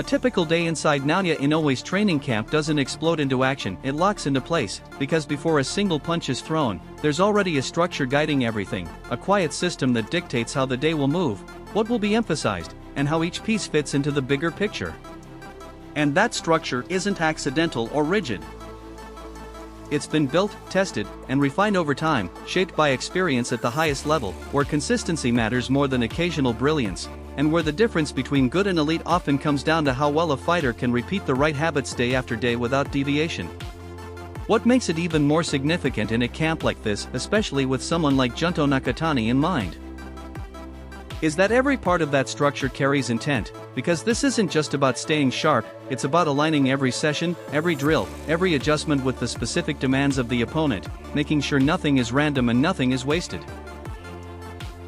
A typical day inside Naoya Inoue's training camp doesn't explode into action, it locks into place, because before a single punch is thrown, there's already a structure guiding everything, a quiet system that dictates how the day will move, what will be emphasized, and how each piece fits into the bigger picture. And that structure isn't accidental or rigid. It's been built, tested, and refined over time, shaped by experience at the highest level, where consistency matters more than occasional brilliance, and where the difference between good and elite often comes down to how well a fighter can repeat the right habits day after day without deviation. What makes it even more significant in a camp like this, especially with someone like Junto Nakatani in mind, is that every part of that structure carries intent, because this isn't just about staying sharp, it's about aligning every session, every drill, every adjustment with the specific demands of the opponent, making sure nothing is random and nothing is wasted.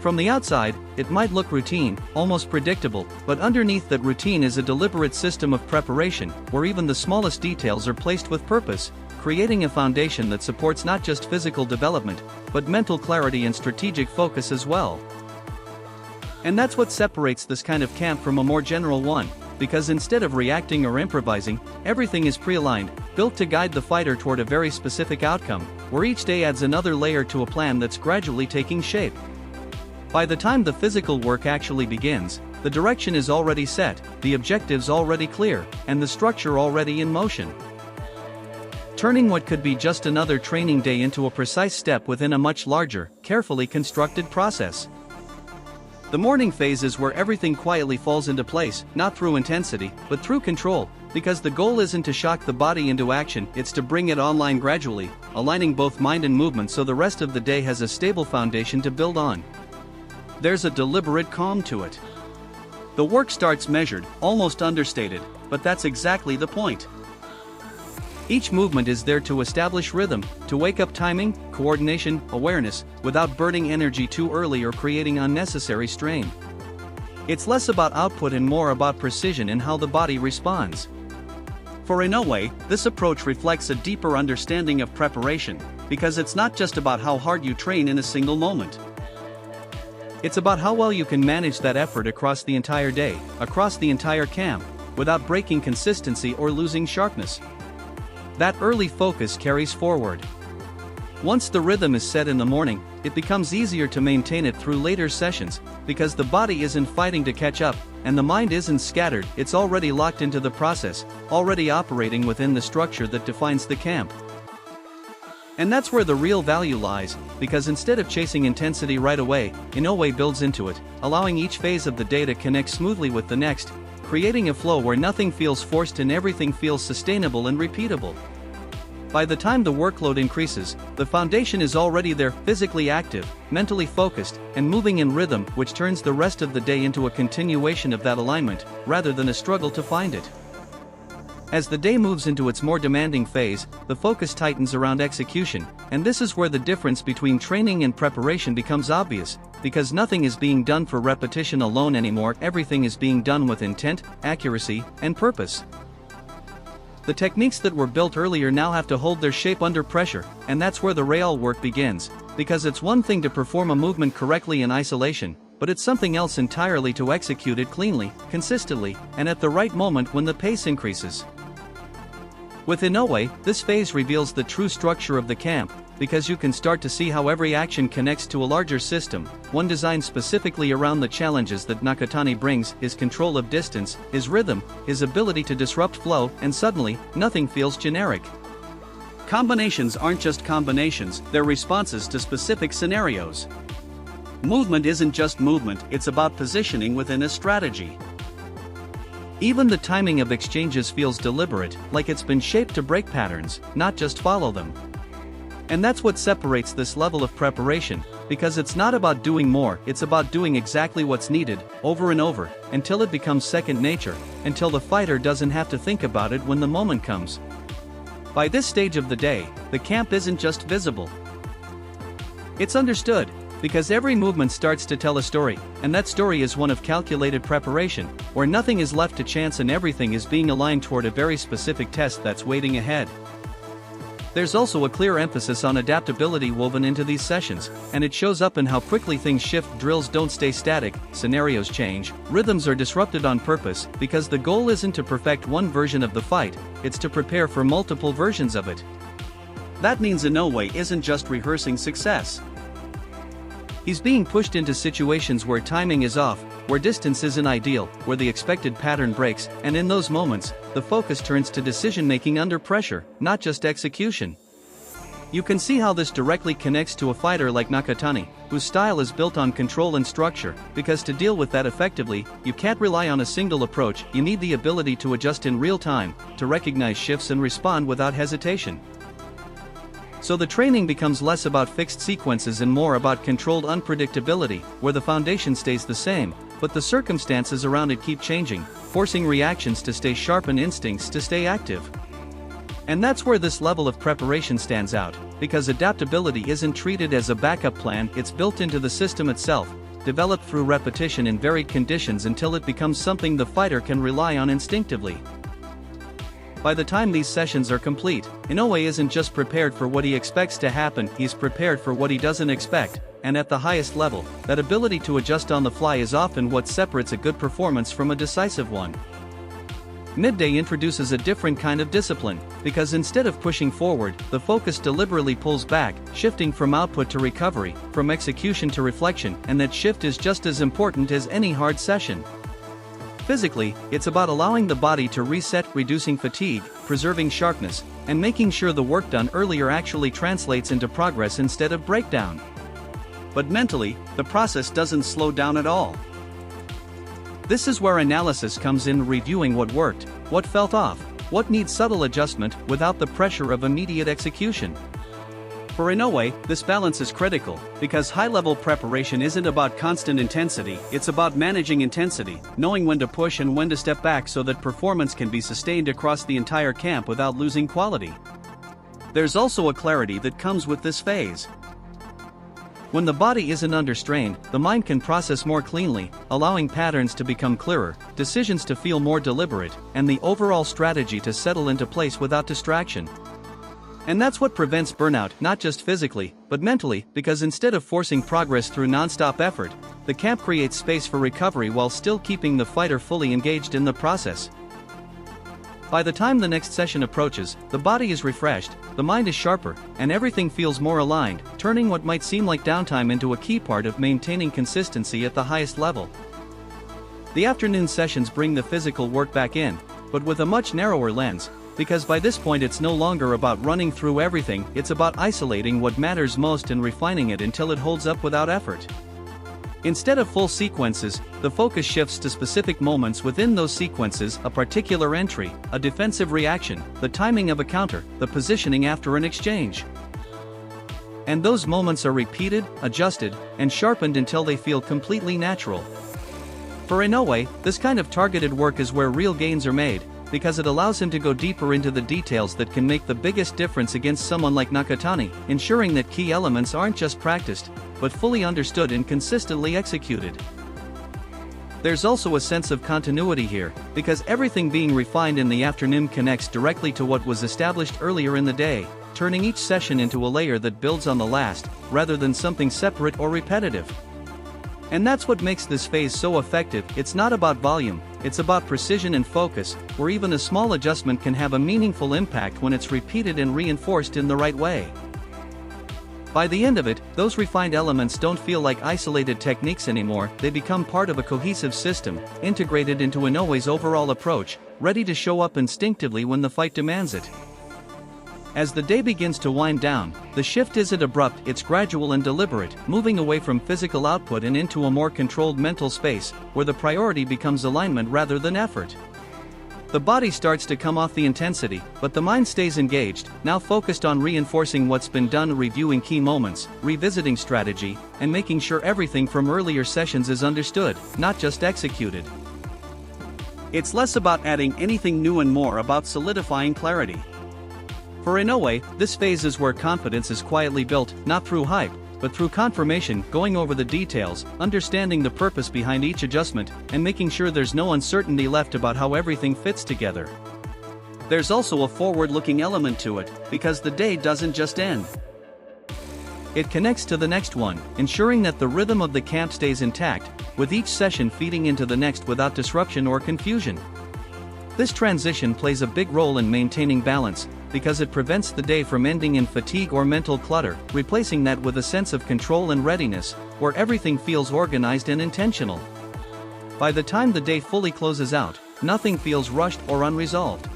From the outside, it might look routine, almost predictable, but underneath that routine is a deliberate system of preparation, where even the smallest details are placed with purpose, creating a foundation that supports not just physical development, but mental clarity and strategic focus as well. And that's what separates this kind of camp from a more general one, because instead of reacting or improvising, everything is pre-aligned, built to guide the fighter toward a very specific outcome, where each day adds another layer to a plan that's gradually taking shape. By the time the physical work actually begins, the direction is already set, the objectives already clear, and the structure already in motion, turning what could be just another training day into a precise step within a much larger, carefully constructed process. The morning phase is where everything quietly falls into place, not through intensity, but through control, because the goal isn't to shock the body into action, it's to bring it online gradually, aligning both mind and movement so the rest of the day has a stable foundation to build on. There's a deliberate calm to it. The work starts measured, almost understated, but that's exactly the point. Each movement is there to establish rhythm, to wake up timing, coordination, awareness, without burning energy too early or creating unnecessary strain. It's less about output and more about precision in how the body responds. For Inoue, this approach reflects a deeper understanding of preparation, because it's not just about how hard you train in a single moment. It's about how well you can manage that effort across the entire day, across the entire camp, without breaking consistency or losing sharpness. That early focus carries forward. Once the rhythm is set in the morning, it becomes easier to maintain it through later sessions, because the body isn't fighting to catch up, and the mind isn't scattered, it's already locked into the process, already operating within the structure that defines the camp. And that's where the real value lies, because instead of chasing intensity right away, Inoue builds into it, allowing each phase of the day to connect smoothly with the next, creating a flow where nothing feels forced and everything feels sustainable and repeatable. By the time the workload increases, the foundation is already there, physically active, mentally focused, and moving in rhythm, which turns the rest of the day into a continuation of that alignment, rather than a struggle to find it. As the day moves into its more demanding phase, the focus tightens around execution, and this is where the difference between training and preparation becomes obvious, because nothing is being done for repetition alone anymore, everything is being done with intent, accuracy, and purpose. The techniques that were built earlier now have to hold their shape under pressure, and that's where the real work begins, because it's one thing to perform a movement correctly in isolation, but it's something else entirely to execute it cleanly, consistently, and at the right moment when the pace increases. With Inoue, this phase reveals the true structure of the camp, because you can start to see how every action connects to a larger system, one designed specifically around the challenges that Nakatani brings, his control of distance, his rhythm, his ability to disrupt flow, and suddenly, nothing feels generic. Combinations aren't just combinations, they're responses to specific scenarios. Movement isn't just movement, it's about positioning within a strategy. Even the timing of exchanges feels deliberate, like it's been shaped to break patterns, not just follow them. And that's what separates this level of preparation, because it's not about doing more, it's about doing exactly what's needed, over and over, until it becomes second nature, until the fighter doesn't have to think about it when the moment comes. By this stage of the day, the camp isn't just visible. It's understood, because every movement starts to tell a story, and that story is one of calculated preparation, where nothing is left to chance and everything is being aligned toward a very specific test that's waiting ahead. There's also a clear emphasis on adaptability woven into these sessions, and it shows up in how quickly things shift. Drills don't stay static, scenarios change, rhythms are disrupted on purpose, because the goal isn't to perfect one version of the fight, it's to prepare for multiple versions of it. That means Inoue isn't just rehearsing success. He's being pushed into situations where timing is off, where distance isn't ideal, where the expected pattern breaks, and in those moments, the focus turns to decision-making under pressure, not just execution. You can see how this directly connects to a fighter like Nakatani, whose style is built on control and structure, because to deal with that effectively, you can't rely on a single approach, you need the ability to adjust in real time, to recognize shifts and respond without hesitation. So the training becomes less about fixed sequences and more about controlled unpredictability, where the foundation stays the same, but the circumstances around it keep changing, forcing reactions to stay sharp and instincts to stay active. And that's where this level of preparation stands out, because adaptability isn't treated as a backup plan, it's built into the system itself, developed through repetition in varied conditions until it becomes something the fighter can rely on instinctively. By the time these sessions are complete, Inoue isn't just prepared for what he expects to happen, he's prepared for what he doesn't expect, and at the highest level, that ability to adjust on the fly is often what separates a good performance from a decisive one. Midday introduces a different kind of discipline, because instead of pushing forward, the focus deliberately pulls back, shifting from output to recovery, from execution to reflection, and that shift is just as important as any hard session. Physically, it's about allowing the body to reset, reducing fatigue, preserving sharpness, and making sure the work done earlier actually translates into progress instead of breakdown. But mentally, the process doesn't slow down at all. This is where analysis comes in, reviewing what worked, what felt off, what needs subtle adjustment, without the pressure of immediate execution. For Inoue, this balance is critical, because high-level preparation isn't about constant intensity, it's about managing intensity, knowing when to push and when to step back so that performance can be sustained across the entire camp without losing quality. There's also a clarity that comes with this phase. When the body isn't under strain, the mind can process more cleanly, allowing patterns to become clearer, decisions to feel more deliberate, and the overall strategy to settle into place without distraction. And that's what prevents burnout, not just physically, but mentally, because instead of forcing progress through non-stop effort, the camp creates space for recovery while still keeping the fighter fully engaged in the process. By the time the next session approaches, the body is refreshed, the mind is sharper, and everything feels more aligned, turning what might seem like downtime into a key part of maintaining consistency at the highest level. The afternoon sessions bring the physical work back in, but with a much narrower lens, because by this point it's no longer about running through everything, it's about isolating what matters most and refining it until it holds up without effort. Instead of full sequences, the focus shifts to specific moments within those sequences, a particular entry, a defensive reaction, the timing of a counter, the positioning after an exchange. And those moments are repeated, adjusted, and sharpened until they feel completely natural. For Inoue, this kind of targeted work is where real gains are made, because it allows him to go deeper into the details that can make the biggest difference against someone like Nakatani, ensuring that key elements aren't just practiced, but fully understood and consistently executed. There's also a sense of continuity here, because everything being refined in the afternoon connects directly to what was established earlier in the day, turning each session into a layer that builds on the last, rather than something separate or repetitive. And that's what makes this phase so effective. It's not about volume, it's about precision and focus, where even a small adjustment can have a meaningful impact when it's repeated and reinforced in the right way. By the end of it, those refined elements don't feel like isolated techniques anymore, they become part of a cohesive system, integrated into Inoue's overall approach, ready to show up instinctively when the fight demands it. As the day begins to wind down, the shift isn't abrupt, it's gradual and deliberate, moving away from physical output and into a more controlled mental space, where the priority becomes alignment rather than effort. The body starts to come off the intensity, but the mind stays engaged, now focused on reinforcing what's been done, reviewing key moments, revisiting strategy, and making sure everything from earlier sessions is understood, not just executed. It's less about adding anything new and more about solidifying clarity. For Inoue, this phase is where confidence is quietly built, not through hype, but through confirmation, going over the details, understanding the purpose behind each adjustment, and making sure there's no uncertainty left about how everything fits together. There's also a forward-looking element to it, because the day doesn't just end. It connects to the next one, ensuring that the rhythm of the camp stays intact, with each session feeding into the next without disruption or confusion. This transition plays a big role in maintaining balance, because it prevents the day from ending in fatigue or mental clutter, replacing that with a sense of control and readiness, where everything feels organized and intentional. By the time the day fully closes out, nothing feels rushed or unresolved.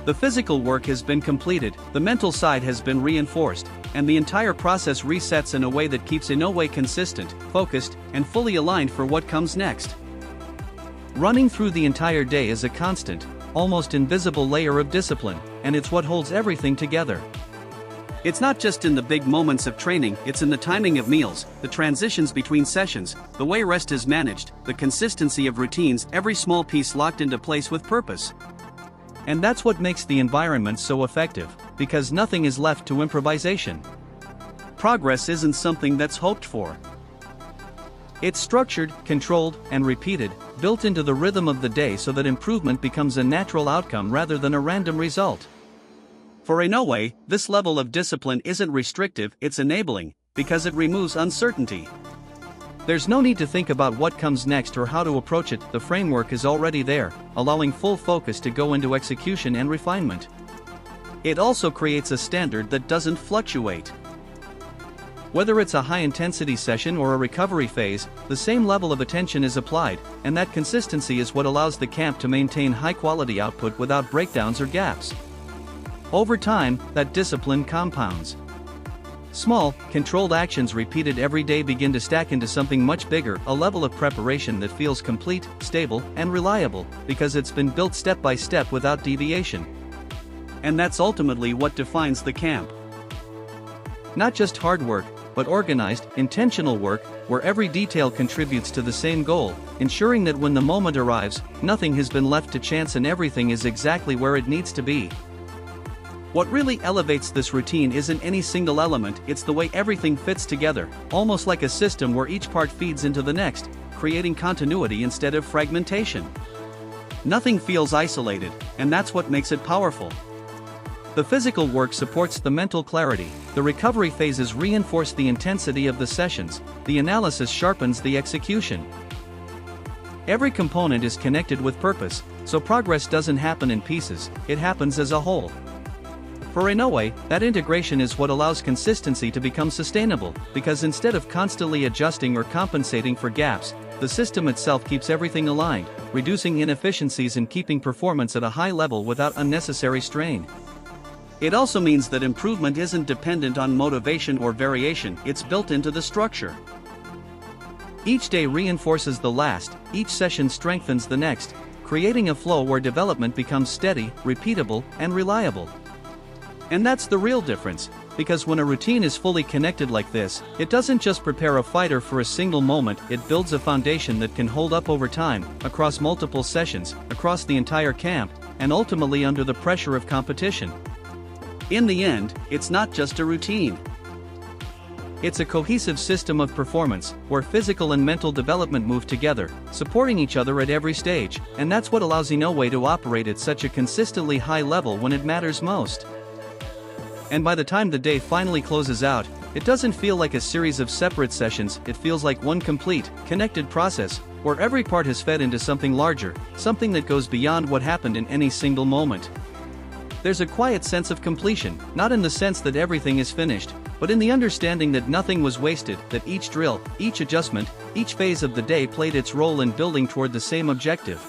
The physical work has been completed, the mental side has been reinforced, and the entire process resets in a way that keeps Inoue consistent, focused, and fully aligned for what comes next. Running through the entire day is a constant, almost invisible layer of discipline, and it's what holds everything together. It's not just in the big moments of training, it's in the timing of meals, the transitions between sessions, the way rest is managed, the consistency of routines, every small piece locked into place with purpose. And that's what makes the environment so effective, because nothing is left to improvisation. Progress isn't something that's hoped for. It's structured, controlled, and repeated, built into the rhythm of the day so that improvement becomes a natural outcome rather than a random result. For Inoue, this level of discipline isn't restrictive, it's enabling, because it removes uncertainty. There's no need to think about what comes next or how to approach it, the framework is already there, allowing full focus to go into execution and refinement. It also creates a standard that doesn't fluctuate. Whether it's a high-intensity session or a recovery phase, the same level of attention is applied, and that consistency is what allows the camp to maintain high-quality output without breakdowns or gaps. Over time, that discipline compounds. Small, controlled actions repeated every day begin to stack into something much bigger, a level of preparation that feels complete, stable, and reliable, because it's been built step by step without deviation. And that's ultimately what defines the camp. Not just hard work, but organized, intentional work, where every detail contributes to the same goal, ensuring that when the moment arrives, nothing has been left to chance and everything is exactly where it needs to be. What really elevates this routine isn't any single element, it's the way everything fits together, almost like a system where each part feeds into the next, creating continuity instead of fragmentation. Nothing feels isolated, and that's what makes it powerful. The physical work supports the mental clarity, the recovery phases reinforce the intensity of the sessions, the analysis sharpens the execution. Every component is connected with purpose, so progress doesn't happen in pieces, it happens as a whole. For Inoue, that integration is what allows consistency to become sustainable, because instead of constantly adjusting or compensating for gaps, the system itself keeps everything aligned, reducing inefficiencies and keeping performance at a high level without unnecessary strain. It also means that improvement isn't dependent on motivation or variation, it's built into the structure. Each day reinforces the last, each session strengthens the next, creating a flow where development becomes steady, repeatable, and reliable. And that's the real difference, because when a routine is fully connected like this, it doesn't just prepare a fighter for a single moment, it builds a foundation that can hold up over time, across multiple sessions, across the entire camp, and ultimately under the pressure of competition. In the end, it's not just a routine. It's a cohesive system of performance, where physical and mental development move together, supporting each other at every stage, and that's what allows Inoue to operate at such a consistently high level when it matters most. And by the time the day finally closes out, it doesn't feel like a series of separate sessions, it feels like one complete, connected process, where every part has fed into something larger, something that goes beyond what happened in any single moment. There's a quiet sense of completion, not in the sense that everything is finished, but in the understanding that nothing was wasted, that each drill, each adjustment, each phase of the day played its role in building toward the same objective.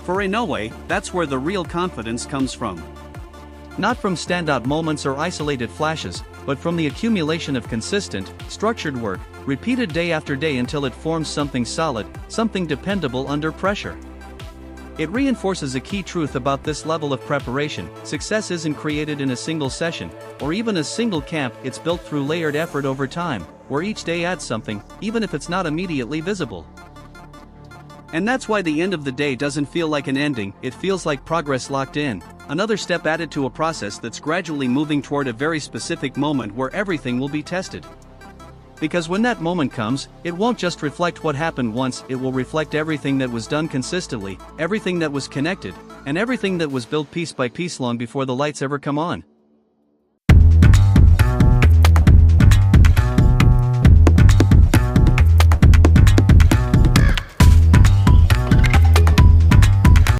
For Inoue, that's where the real confidence comes from. Not from standout moments or isolated flashes, but from the accumulation of consistent, structured work, repeated day after day until it forms something solid, something dependable under pressure. It reinforces a key truth about this level of preparation: success isn't created in a single session, or even a single camp, it's built through layered effort over time, where each day adds something, even if it's not immediately visible. And that's why the end of the day doesn't feel like an ending, it feels like progress locked in, another step added to a process that's gradually moving toward a very specific moment where everything will be tested. Because when that moment comes, it won't just reflect what happened once, it will reflect everything that was done consistently, everything that was connected, and everything that was built piece by piece long before the lights ever come on.